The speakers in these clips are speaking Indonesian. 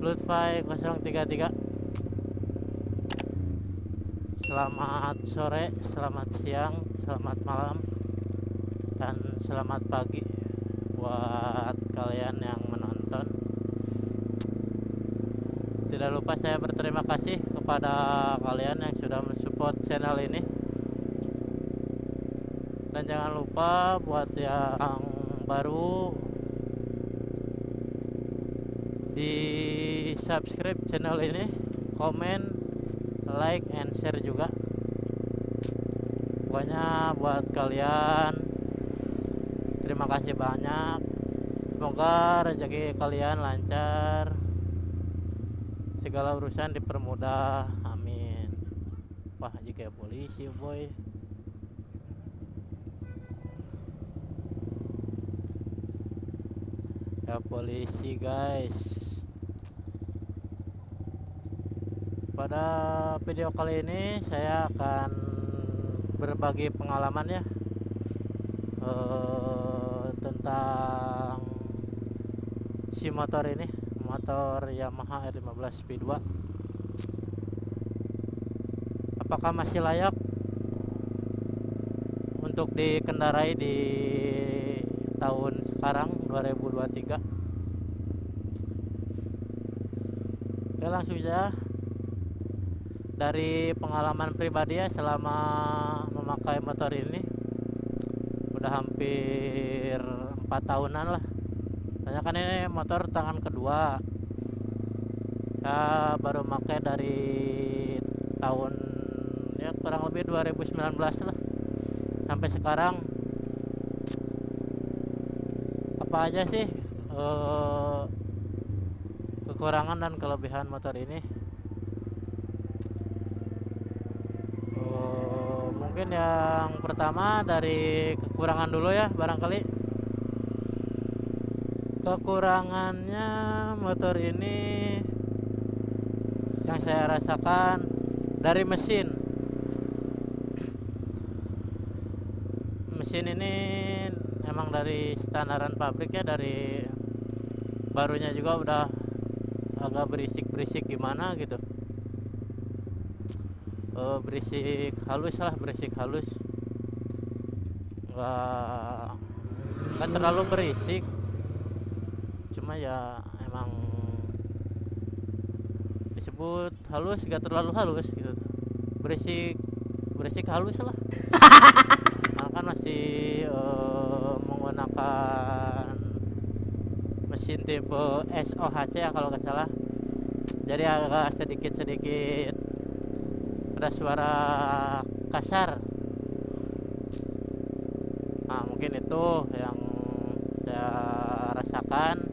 Lutfai 033. Selamat sore, selamat siang, selamat malam, dan selamat pagi buat kalian yang menonton. Tidak lupa saya berterima kasih kepada kalian yang sudah mensupport channel ini. Dan jangan lupa buat yang baru di subscribe channel ini, komen, like, and share juga. Pokoknya buat kalian terima kasih banyak. Semoga rezeki kalian lancar, segala urusan dipermudah, amin. Wah, jika polisi boy. Ya polisi guys. Pada video kali ini saya akan berbagi pengalaman ya tentang si motor ini, motor Yamaha R15 V2. Apakah masih layak untuk dikendarai di tahun sekarang 2023? Oke, langsung saja. Dari pengalaman pribadi ya, selama memakai motor ini udah hampir 4 tahunan lah. Soalnya kan ini motor tangan kedua ya, baru pakai dari tahun ya kurang lebih 2019 lah sampai sekarang. Apa aja sih kekurangan dan kelebihan motor ini? Mungkin yang pertama dari kekurangan dulu ya, barangkali. Kekurangannya motor ini yang saya rasakan dari mesin. Mesin ini emang dari standaran pabrik ya, dari barunya juga udah agak berisik-berisik gimana gitu. Berisik halus lah, berisik halus, nggak terlalu berisik, cuma ya emang disebut halus, nggak terlalu halus gitu, berisik halus lah. Karena kan masih menggunakan mesin tipe SOHC ya kalau nggak salah, jadi agak sedikit ada suara kasar. Nah, mungkin itu yang saya rasakan.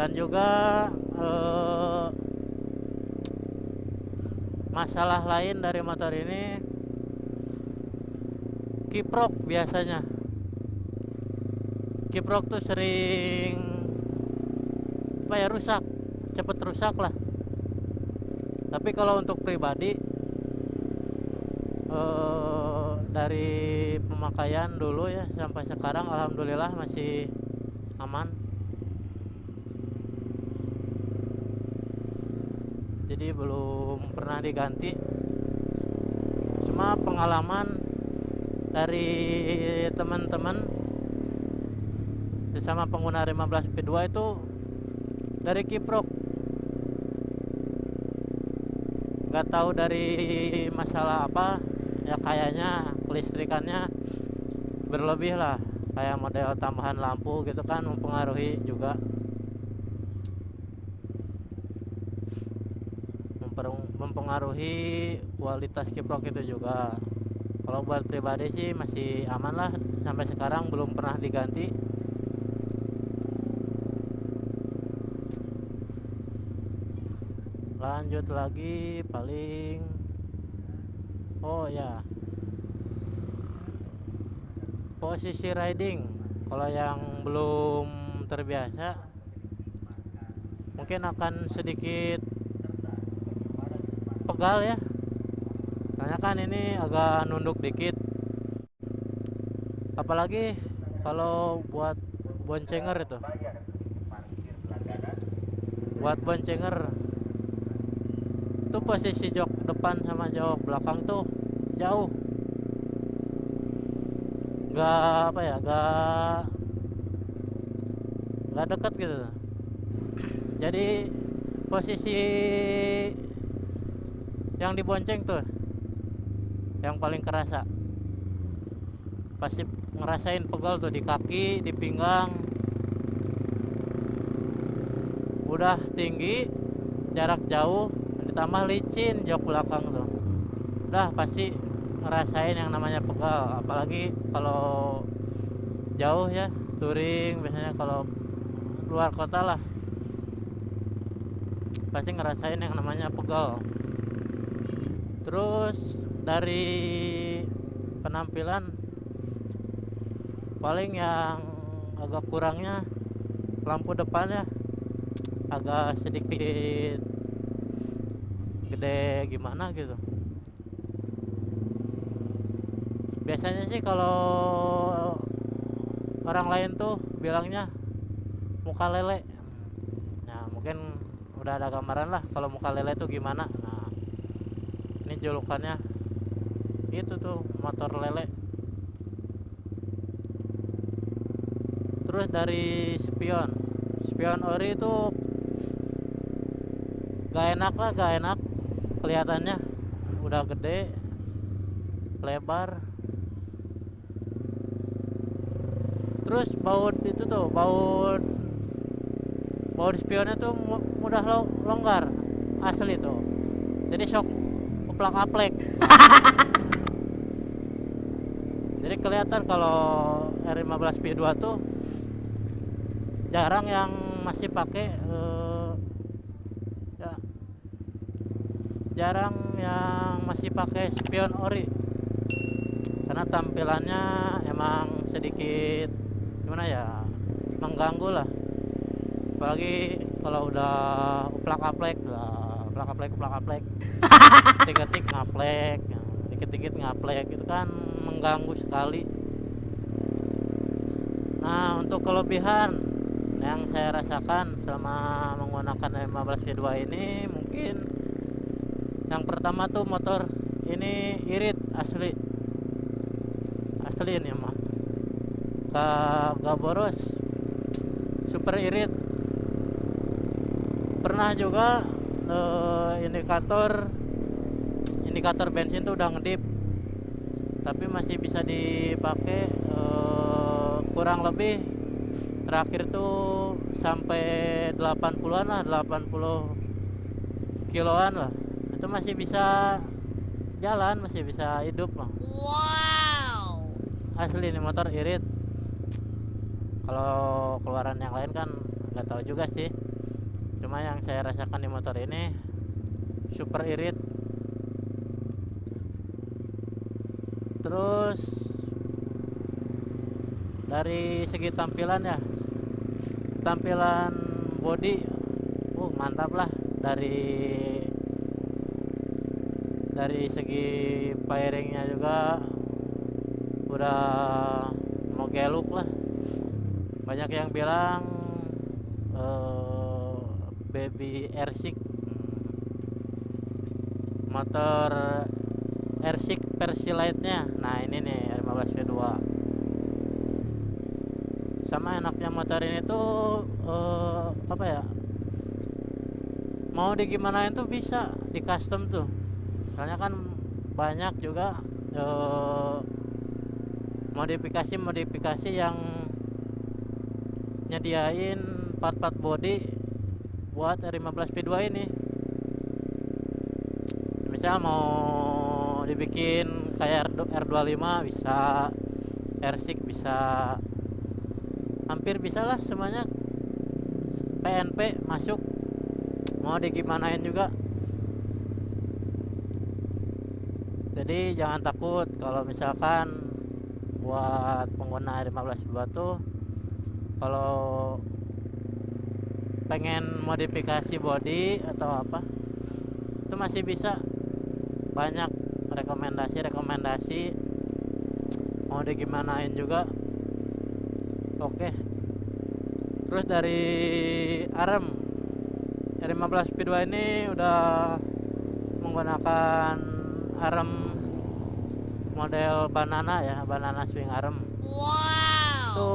Dan juga masalah lain dari motor ini, kiprok. Biasanya kiprok tuh sering rusak, cepet rusak lah. Tapi kalau untuk pribadi, dari pemakaian dulu ya sampai sekarang alhamdulillah masih aman. Jadi belum pernah diganti. Cuma pengalaman dari teman-teman sesama pengguna 15 V2 itu dari kiprok. Nggak tahu dari masalah apa ya, kayaknya kelistrikannya berlebih lah, kayak model tambahan lampu gitu kan mempengaruhi juga, mempengaruhi kualitas kiprok itu juga. Kalau buat pribadi sih masih aman lah, sampai sekarang belum pernah diganti. Lanjut lagi paling, oh ya, posisi riding. Kalau yang belum terbiasa mungkin akan sedikit pegal ya, karena kan ini agak nunduk dikit, apalagi kalau buat boncenger itu, buat boncenger tuh posisi jok depan sama jok belakang tuh jauh, nggak apa ya, nggak deket gitu. Jadi posisi yang dibonceng tuh yang paling kerasa, pasti ngerasain pegal tuh di kaki, di pinggang. Udah tinggi, jarak jauh, ditambah licin jok belakang tuh, udah pasti ngerasain yang namanya pegal. Apalagi kalau jauh ya, touring biasanya, kalau luar kota lah pasti ngerasain yang namanya pegal. Terus dari penampilan paling yang agak kurangnya lampu depannya agak sedikit gede gimana gitu. Biasanya sih kalau orang lain tuh bilangnya muka lele. Nah mungkin udah ada gambaran lah kalau muka lele tuh gimana. Nah ini julukannya itu tuh, motor lele. Terus dari spion ori itu gak enak lah, gak enak kelihatannya, udah gede lebar. Terus baut itu tuh, baut spionnya tuh mudah longgar asli tuh, jadi shock uplak-aplek. Jadi kelihatan kalau R15 P2 tuh jarang yang masih pakai ya, jarang yang masih pakai spion ori, karena tampilannya emang sedikit gimana ya, mengganggu lah. Apalagi kalau udah uplak-aplek lah, uplak-aplek dikit-dikit ngaplek, dikit-dikit ngaplek, itu kan mengganggu sekali. Nah untuk kelebihan yang saya rasakan selama menggunakan 15 V2 ini, mungkin yang pertama tuh motor ini irit asli ini mah, gak boros, super irit. Pernah juga indikator bensin tuh udah ngedip, tapi masih bisa dipakai, kurang lebih terakhir tuh sampai 80-an lah, 80 kiloan lah, itu masih bisa jalan, masih bisa hidup lah. Wow. Asli ini motor irit. Kalau keluaran yang lain kan nggak tahu juga sih, cuma yang saya rasakan di motor ini super irit. Terus dari segi tampilan ya, tampilan body mantap lah. Dari segi fairingnya juga udah mau geluk lah. Banyak yang bilang baby R6, motor R6 versi lightnya. Nah ini nih R15 V2. Sama enaknya motor ini tuh apa ya, mau digimanain tuh bisa di custom tuh. Soalnya kan banyak juga modifikasi yang nyediain part-part body buat R15 V2 ini. Misal mau dibikin kayak R25 bisa, R6 bisa, hampir bisa lah semuanya. PNP masuk, mau digimanain juga. Jadi jangan takut kalau misalkan buat pengguna R15 V2 tuh, kalau pengen modifikasi body atau apa itu masih bisa. Banyak rekomendasi mau digimanain juga. Oke. Terus dari arem R15 P2 ini udah menggunakan arem model banana ya, banana swing arm. Wow. Itu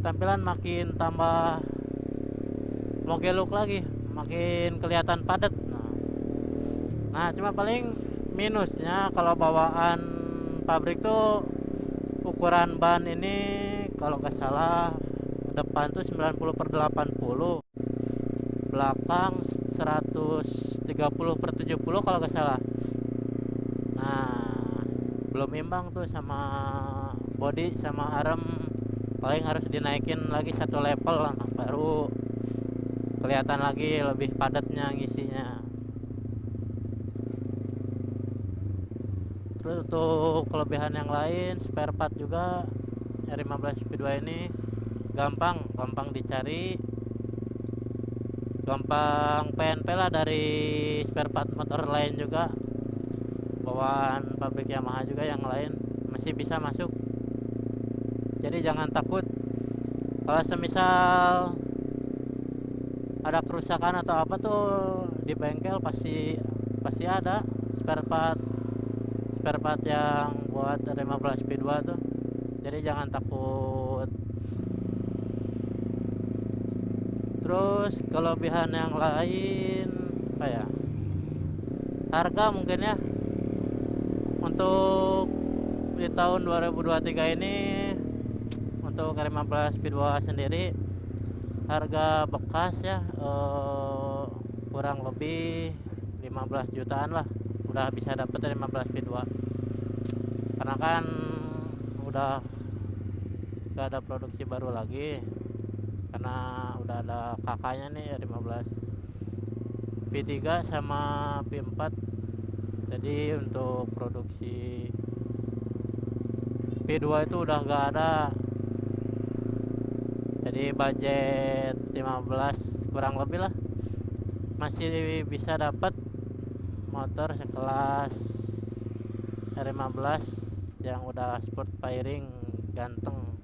tampilan makin tambah mogeluk lagi, makin kelihatan padat. Nah, cuma paling minusnya kalau bawaan pabrik tuh ukuran ban ini kalau nggak salah depan tuh 90/80, belakang 130/70 kalau nggak salah. Nah, belum imbang tuh sama body sama arm, paling harus dinaikin lagi satu level lah, baru kelihatan lagi lebih padatnya ngisinya. Terus untuk kelebihan yang lain, spare part juga R15 P2 ini gampang dicari, gampang PNP lah dari spare part motor lain juga. Bawaan pabrik Yamaha juga yang lain masih bisa masuk, jadi jangan takut kalau semisal ada kerusakan atau apa tuh di bengkel, pasti ada spare part yang buat R15 P2 tuh, jadi jangan takut. Terus kelebihan yang lain apa ya, harga mungkin ya. Untuk di tahun 2023 ini untuk R15 P2 sendiri harga bekas ya kurang lebih 15 jutaan lah udah bisa dapet 15 P2, karena kan udah gak ada produksi baru lagi karena udah ada kakaknya nih 15 P3 sama P4. Jadi untuk produksi P2 itu udah gak ada, jadi budget 15 kurang lebih lah masih bisa dapat motor sekelas R15 yang udah sport firing ganteng.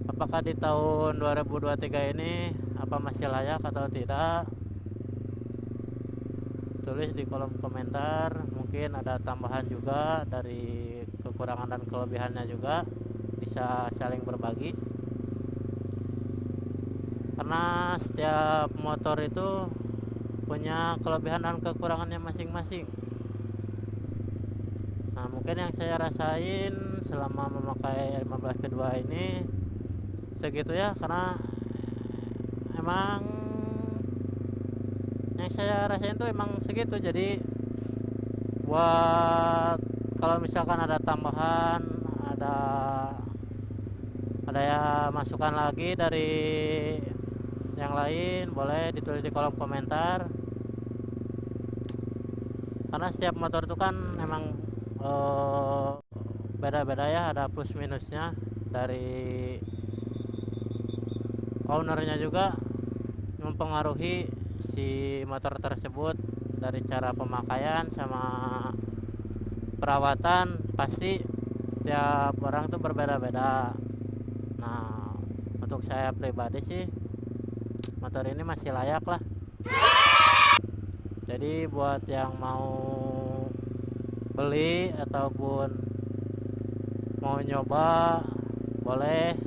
Apakah di tahun 2023 ini apa masih layak atau tidak? Tulis di kolom komentar. Mungkin ada tambahan juga dari kekurangan dan kelebihannya juga, bisa saling berbagi, karena setiap motor itu punya kelebihan dan kekurangannya masing-masing. Nah, mungkin yang saya rasain selama memakai R15 P2 ini segitu ya, karena emang yang saya rasain tuh emang segitu. Jadi buat kalau misalkan ada tambahan, ada ya masukan lagi dari yang lain, boleh ditulis di kolom komentar, karena setiap motor itu kan emang beda-beda ya, ada plus minusnya. Dari ownernya juga mempengaruhi si motor tersebut, dari cara pemakaian sama perawatan, pasti setiap orang tuh berbeda-beda. Nah, untuk saya pribadi sih motor ini masih layak lah. Jadi buat yang mau beli ataupun mau nyoba, boleh.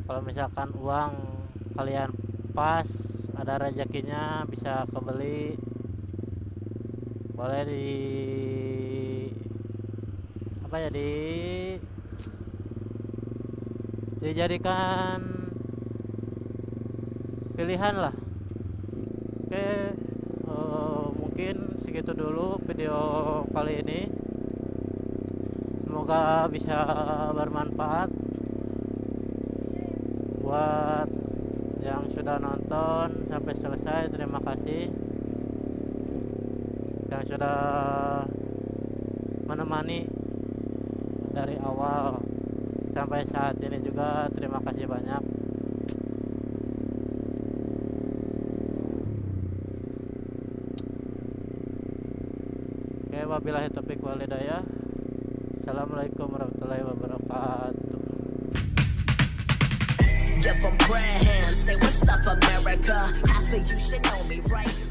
Kalau misalkan uang kalian pas, ada rezekinya bisa kebeli, boleh dijadikan pilihan lah. Oke, mungkin segitu dulu video kali ini, semoga bisa bermanfaat buat yang sudah nonton sampai selesai. Terima kasih yang sudah menemani dari awal sampai saat ini juga. Terima kasih banyak. Oke, wabillahi taufiq wal hidayah. Assalamualaikum warahmatullahi wabarakatuh. Give 'em prayer hands, say what's of America. Half of you should know me, right?